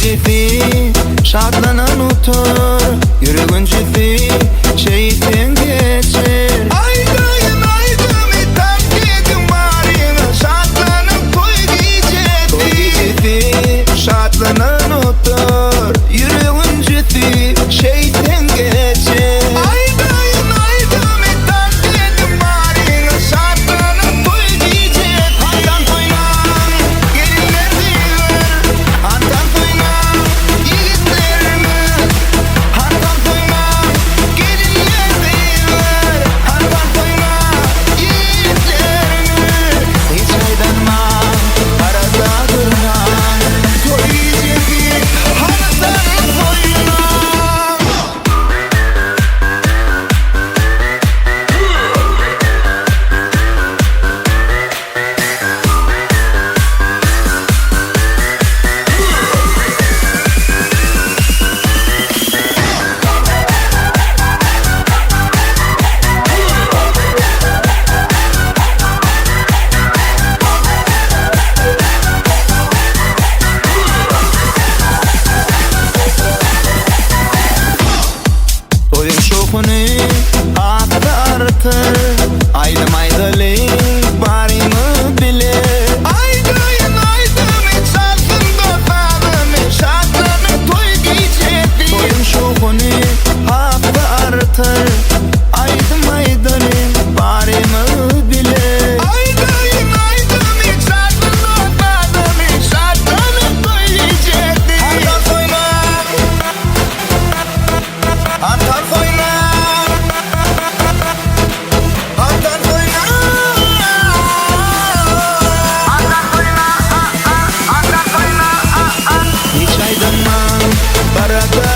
gecesi şadlanan otur, yüreğin cesi şeytan geçer. Aýdym aýdym terk edin barını, şadlanan toy gecesi şadlanan otur, yüreğin cesi şeytan geçer. Aýdym aýdym terk edin barını, şadlanan toy gecesi. Handan toynan gelinler diler, handan toynan yigitlerimiz, handan toynan gelinler diler, handan toynan yigitlerimiz. Hiç aydanman, arada durman, toy gecesi handan toynan. Toyun şokunu aktartır, aýdym aýdylyk barymı bilir. Aýdym aýdym çalsın dostlarım, şadlanıp toy gecesi. Toyun şokunu aktartır, aýdym aýdylyk barymı bilir. Aýdym aýdym çalsın dostlarım, şadlanıp toy gecesi. Handan toynan, handan toynan, handan toynan, handan toynan. Hiç aydınman, barada